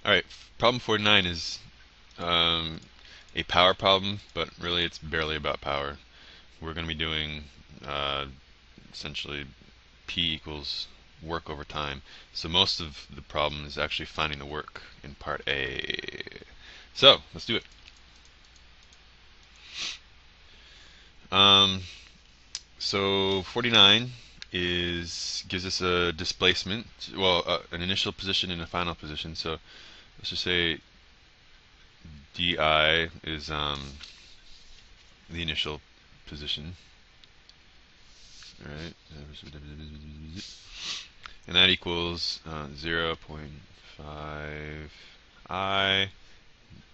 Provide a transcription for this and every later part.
Alright, problem 49 is um, a power problem, but really it's barely about power. We're going to be doing uh, essentially P equals work over time. So most of the problem is actually finding the work in part A. So let's do it. Um, so 49 gives us a displacement, well, an initial position and a final position. So let's just say di is the initial position, right? And that equals 0.5 I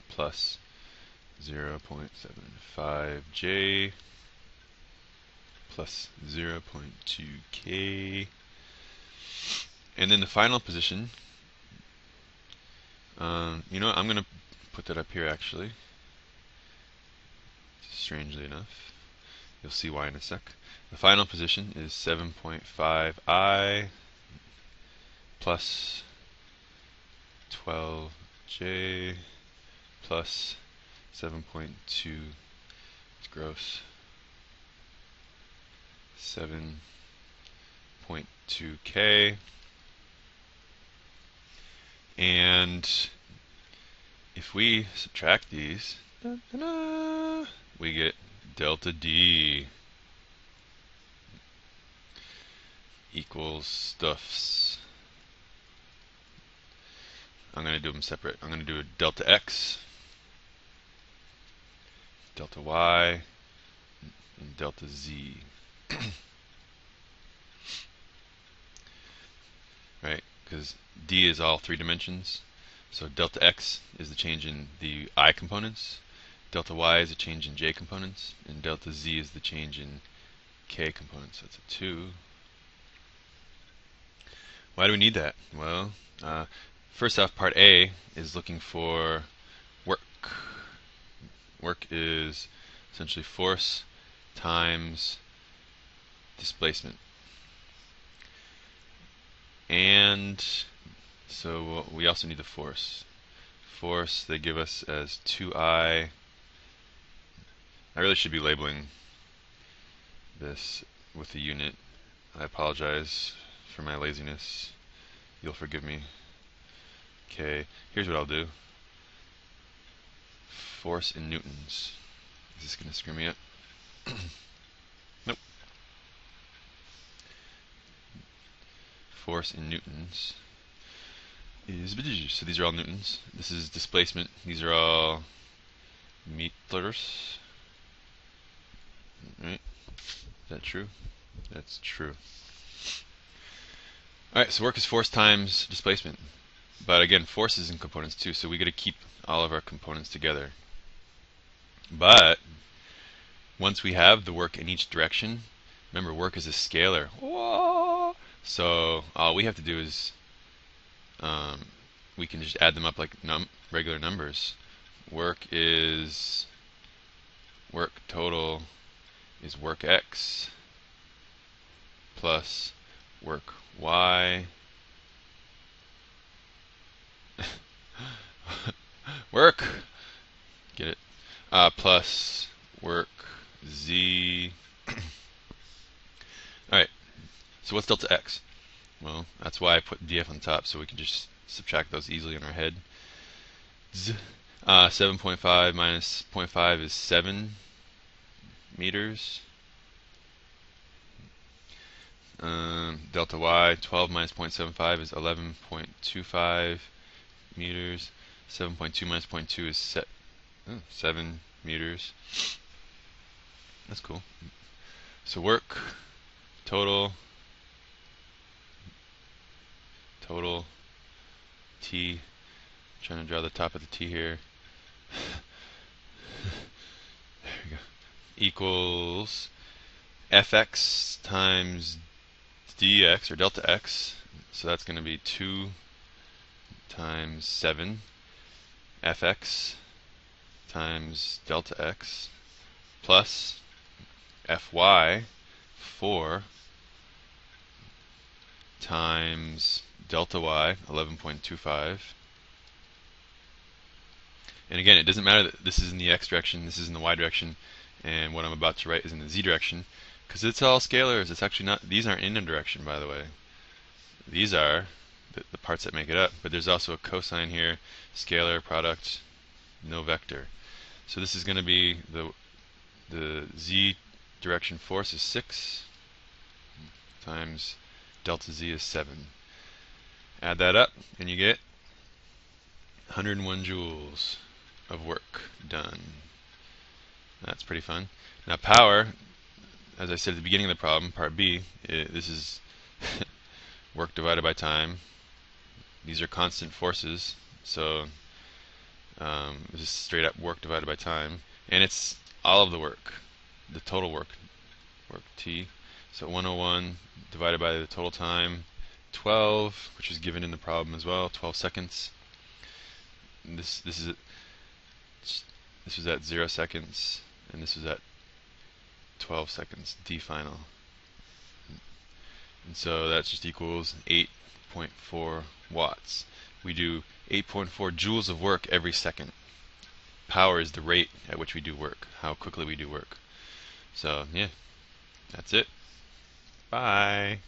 plus 0.75 J plus 0.2 K. And then the final position, you know what, I'm going to put that up here actually, strangely enough. You'll see why in a sec. The final position is 7.5 I plus 12J plus 7.2, it's gross, 7.2K. And if we subtract these, we get delta D equals stuffs. I'm going to do them separate. I'm going to do a delta X, delta Y, and delta Z. Right? Because D is all three dimensions. So delta X is the change in the I components, delta Y is the change in J components, and delta Z is the change in K components. That's a 2. Why do we need that? Well, first off, part A is looking for work. Work is essentially force times displacement. And so we also need the force. Force they give us as 2I. I really should be labeling this with the unit. I apologize for my laziness. You'll forgive me. Okay, here's what I'll do. Force in newtons. Is this going to screw me up? Nope. Force in newtons is, so these are all newtons. This is displacement. These are all meters. Right? Is that true? That's true. Alright, so work is force times displacement. But again, force is in components too, so we got to keep all of our components together. But once we have the work in each direction, remember work is a scalar. So all we have to do is we can just add them up like regular numbers. Work total is work X plus work Y work, get it, plus work Z. Alright, so what's delta X? Well, that's why I put df on top, so we can just subtract those easily in our head. 7.5 minus 0.5 is 7 meters. Delta y, 12 minus 0.75 is 11.25 meters. 7.2 minus 0.2 is 7 meters. That's cool. So work total T, trying to draw the top of the T here. There we go. Equals Fx times dx, or delta x. So that's going to be 2 times 7 Fx times delta x plus Fy 4 times delta y 11.25 And again, it doesn't matter that this is in the x direction, this is in the y direction, and what I'm about to write is in the z direction, because it's all scalars. It's actually not, these aren't in a direction, by the way. These are the parts that make it up, but there's also a cosine here, scalar product, no vector. So this is going to be the z direction force is 6 times delta z is 7. Add that up and you get 101 joules of work done. That's pretty fun. Now power, as I said at the beginning of the problem, part B, this is work divided by time. These are constant forces, so this is straight up work divided by time, and it's all of the work, the total work T. So 101 divided by the total time, 12, which is given in the problem as well, 12 seconds. And this was at 0 seconds, and this was at 12 seconds, D final. And so that just equals 8.4 watts. We do 8.4 joules of work every second. Power is the rate at which we do work, how quickly we do work. So yeah, that's it. Bye.